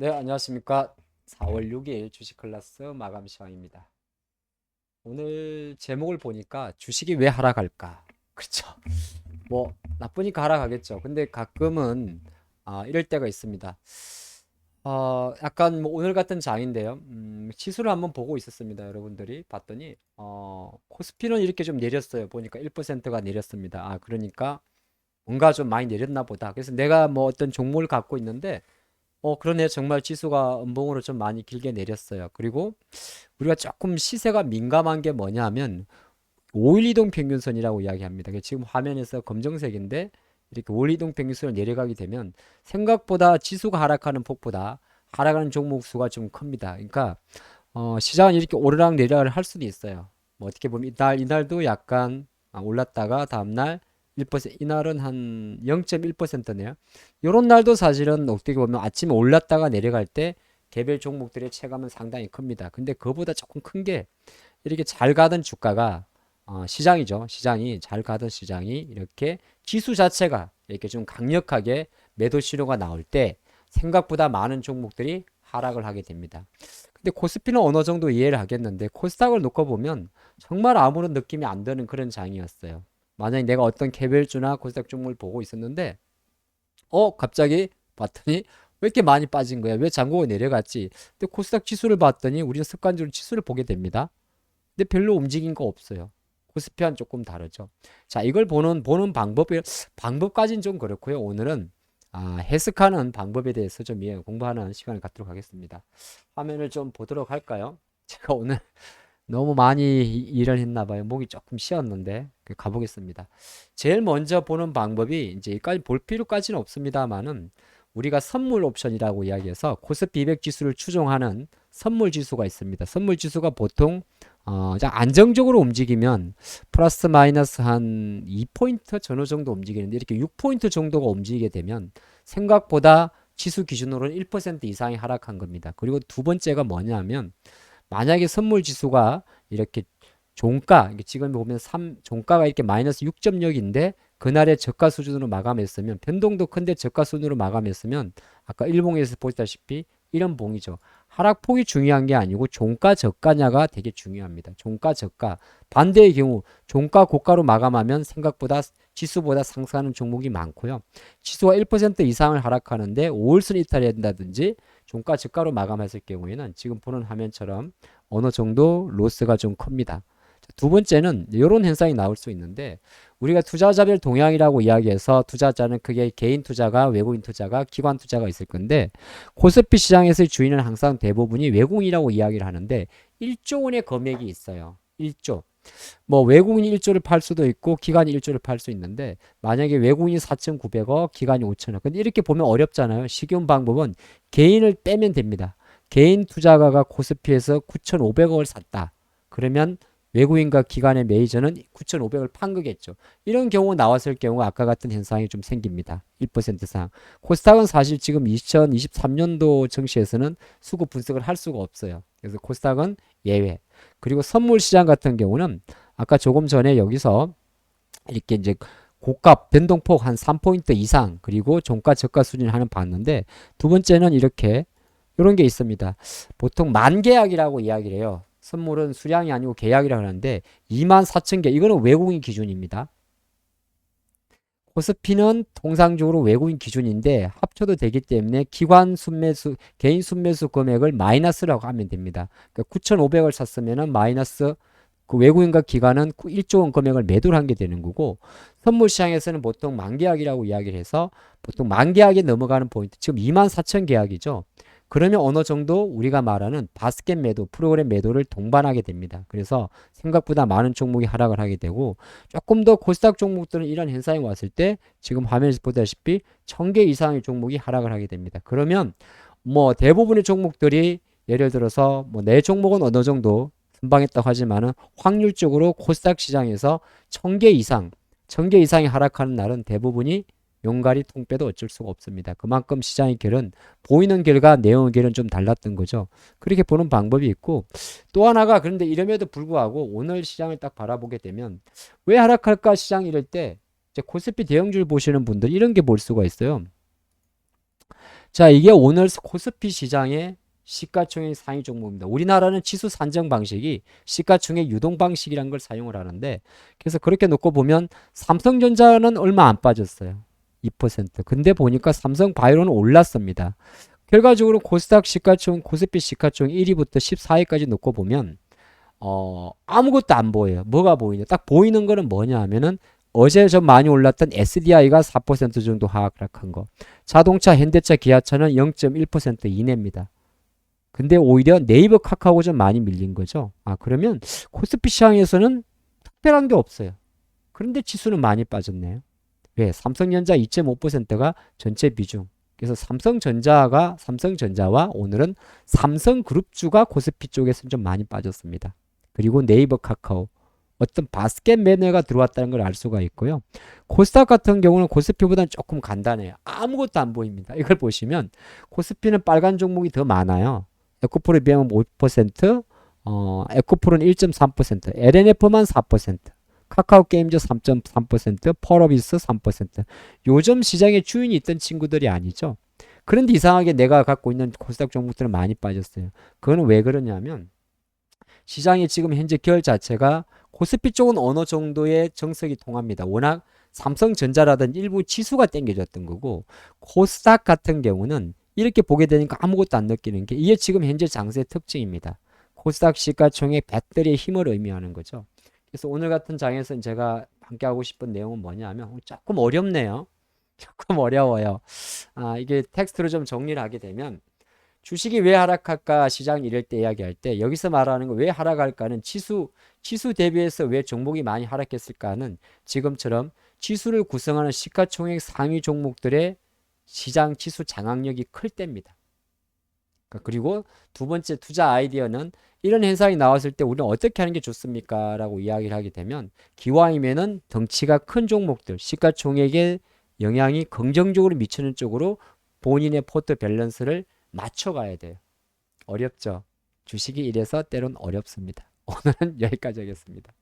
네, 안녕하십니까. 4월 6일 주식 클래스 마감 시간입니다. 오늘 제목을 보니까 주식이 왜 하락할까? 그렇죠. 뭐 나쁘니까 하락하겠죠. 근데 가끔은 이럴 때가 있습니다. 약간 뭐 오늘 같은 장인데요. 지수를 한번 보고 있었습니다. 여러분들이 봤더니 코스피는 이렇게 좀 내렸어요. 보니까 1%가 내렸습니다. 그러니까 뭔가 좀 많이 내렸나 보다. 그래서 내가 뭐 어떤 종목을 갖고 있는데 그러네. 정말 지수가 음봉으로 좀 많이 길게 내렸어요. 그리고 우리가 조금 시세가 민감한 게 뭐냐면 5일 이동 평균선이라고 이야기합니다. 지금 화면에서 검정색인데 이렇게 5일 이동 평균선을 내려가게 되면 생각보다 지수가 하락하는 폭보다 하락하는 종목 수가 좀 큽니다. 그러니까 시장은 이렇게 오르락 내리락을 할 수도 있어요. 뭐 어떻게 보면 이날도 약간 올랐다가 다음날 1%, 이날은 한 0.1%네요. 요런 날도 사실은 어떻게 보면 아침에 올랐다가 내려갈 때 개별 종목들의 체감은 상당히 큽니다. 근데 그거보다 조금 큰 게 이렇게 잘 가던 주가가 시장이죠. 시장이 잘 가던 시장이 이렇게 지수 자체가 이렇게 좀 강력하게 매도 신호가 나올 때 생각보다 많은 종목들이 하락을 하게 됩니다. 근데 코스피는 어느 정도 이해를 하겠는데 코스닥을 놓고 보면 정말 아무런 느낌이 안 드는 그런 장이었어요. 만약에 내가 어떤 개별주나 코스닥 종목을 보고 있었는데 갑자기 봤더니 왜 이렇게 많이 빠진 거야? 왜 잔고가 내려갔지? 근데 코스닥 지수를 봤더니 우리는 습관적으로 지수를 보게 됩니다. 근데 별로 움직인 거 없어요. 코스피와는 조금 다르죠. 자, 이걸 보는 방법까지는 좀 그렇고요. 오늘은 해석하는 방법에 대해서 좀 공부하는 시간을 갖도록 하겠습니다. 화면을 좀 보도록 할까요? 제가 오늘 너무 많이 일을 했나 봐요. 목이 조금 쉬었는데 가보겠습니다. 제일 먼저 보는 방법이 이제 여기까지 볼 필요까지는 없습니다만은 우리가 선물 옵션이라고 이야기해서 코스피 200 지수를 추종하는 선물 지수가 있습니다. 선물 지수가 보통 안정적으로 움직이면 플러스 마이너스 한 2포인트 전후 정도 움직이는데 이렇게 6포인트 정도가 움직이게 되면 생각보다 지수 기준으로는 1% 이상이 하락한 겁니다. 그리고 두 번째가 뭐냐면 만약에 선물 지수가 이렇게 종가, 지금 보면 종가가 이렇게 마이너스 6.6인데 그날의 저가 수준으로 마감했으면 변동도 큰데 저가 수준으로 마감했으면 아까 일봉에서 보시다시피 이런 봉이죠. 하락폭이 중요한 게 아니고 종가 저가냐가 되게 중요합니다. 종가 저가. 반대의 경우 종가 고가로 마감하면 생각보다 지수보다 상승하는 종목이 많고요. 지수가 1% 이상을 하락하는데 5일선 이탈이 된다든지 종가 저가로 마감했을 경우에는 지금 보는 화면처럼 어느 정도 로스가 좀 큽니다. 두 번째는 이런 현상이 나올 수 있는데 우리가 투자자별 동향이라고 이야기해서 투자자는 크게 개인 투자가 외국인 투자가 기관 투자가 있을 건데 코스피 시장에서의 주인은 항상 대부분이 외국인이라고 이야기를 하는데 1조 원의 금액이 있어요. 1조. 뭐 외국인이 1조를 팔 수도 있고 기관이 1조를 팔 수 있는데 만약에 외국인이 4,900억 기관이 5천억 근데 이렇게 보면 어렵잖아요. 쉬운 방법은 개인을 빼면 됩니다. 개인 투자가가 코스피에서 9,500억을 샀다. 그러면 외국인과 기관의 매니저는 9,500을 판 거겠죠. 이런 경우 나왔을 경우 아까 같은 현상이 좀 생깁니다. 1% 이상. 코스닥은 사실 지금 2023년도 증시에서는 수급 분석을 할 수가 없어요. 그래서 코스닥은 예외. 그리고 선물 시장 같은 경우는 아까 조금 전에 여기서 이렇게 이제 고가 변동폭 한 3포인트 이상 그리고 종가 저가 수준을 하는 봤는데 두 번째는 이렇게 이런 게 있습니다. 보통 만계약이라고 이야기를 해요. 선물은 수량이 아니고 계약이라고 하는데 24,000개 이거는 외국인 기준입니다. 코스피는 통상적으로 외국인 기준인데 합쳐도 되기 때문에 기관 순매수, 개인 순매수 금액을 마이너스라고 하면 됩니다. 그러니까 9,500을 샀으면은 마이너스 그 외국인과 기관은 1조 원 금액을 매도를 한 게 되는 거고 선물 시장에서는 보통 만계약이라고 이야기를 해서 보통 만계약에 넘어가는 포인트 지금 24,000 계약이죠. 그러면 어느 정도 우리가 말하는 바스켓 매도, 프로그램 매도를 동반하게 됩니다. 그래서 생각보다 많은 종목이 하락을 하게 되고 조금 더 코스닥 종목들은 이런 현상이 왔을 때 지금 화면에서 보다시피 1,000개 이상의 종목이 하락을 하게 됩니다. 그러면 뭐 대부분의 종목들이 예를 들어서 뭐 내 종목은 어느 정도 선방했다고 하지만은 확률적으로 코스닥 시장에서 1,000개 이상, 1,000개 이상이 하락하는 날은 대부분이 용가리 통빼도 어쩔 수가 없습니다. 그만큼 시장의 결은 보이는 결과 내용의 결은 좀 달랐던 거죠. 그렇게 보는 방법이 있고 또 하나가 그런데 이름에도 불구하고 오늘 시장을 딱 바라보게 되면 왜 하락할까 시장 이럴 때 이제 코스피 대형주를 보시는 분들 이런 게 볼 수가 있어요. 자, 이게 오늘 코스피 시장의 시가총액 상위 종목입니다. 우리나라는 지수 산정 방식이 시가총액 유동 방식이라는 걸 사용을 하는데, 그래서 그렇게 놓고 보면 삼성전자는 얼마 안 빠졌어요. 2%. 근데 보니까 삼성바이오는 올랐습니다. 결과적으로 코스닥 시가총, 코스피 시가총 1위부터 14위까지 놓고 보면 아무것도 안 보여요. 뭐가 보이냐? 딱 보이는 거는 뭐냐 하면은 어제 좀 많이 올랐던 SDI가 4% 정도 하락한 거. 자동차, 현대차, 기아차는 0.1% 이내입니다. 근데 오히려 네이버, 카카오가 좀 많이 밀린 거죠. 아, 그러면 코스피 시장에서는 특별한 게 없어요. 그런데 지수는 많이 빠졌네요. 왜? 삼성전자 2.5%가 전체 비중. 그래서 삼성전자와 오늘은 삼성그룹주가 코스피 쪽에서는 좀 많이 빠졌습니다. 그리고 네이버, 카카오 어떤 바스켓 매너가 들어왔다는 걸 알 수가 있고요. 코스닥 같은 경우는 코스피보다는 조금 간단해요. 아무것도 안 보입니다. 이걸 보시면 코스피는 빨간 종목이 더 많아요. 에코프로에 비하면 5%, 에코프로는 1.3%, LNF만 4%, 카카오게임즈 3.3%, 펄어비스 3%. 요즘 시장에 주인이 있던 친구들이 아니죠. 그런데 이상하게 내가 갖고 있는 코스닥 종목들은 많이 빠졌어요. 그거는 왜 그러냐면 시장이 지금 현재 결 자체가 코스피 쪽은 어느 정도의 정석이 통합니다. 워낙 삼성전자라든 일부 지수가 땡겨졌던 거고, 코스닥 같은 경우는 이렇게 보게 되니까 아무것도 안 느끼는 게 이게 지금 현재 장세의 특징입니다. 코스닥 시가총액 배터리의 힘을 의미하는 거죠. 그래서 오늘 같은 장에서는 제가 함께 하고 싶은 내용은 뭐냐면 조금 어렵네요. 조금 어려워요. 이게 텍스트로 좀 정리를 하게 되면 주식이 왜 하락할까 시장 이럴 때 이야기할 때 여기서 말하는 거 왜 하락할까는 지수 대비해서 왜 종목이 많이 하락했을까는 지금처럼 지수를 구성하는 시가총액 상위 종목들의 시장 지수 장악력이 클 때입니다. 그리고 두 번째 투자 아이디어는 이런 현상이 나왔을 때 우리는 어떻게 하는 게 좋습니까? 라고 이야기를 하게 되면 기왕이면은 덩치가 큰 종목들 시가총액에 영향이 긍정적으로 미치는 쪽으로 본인의 포트 밸런스를 맞춰가야 돼요. 어렵죠? 주식이 이래서 때론 어렵습니다. 오늘은 여기까지 하겠습니다.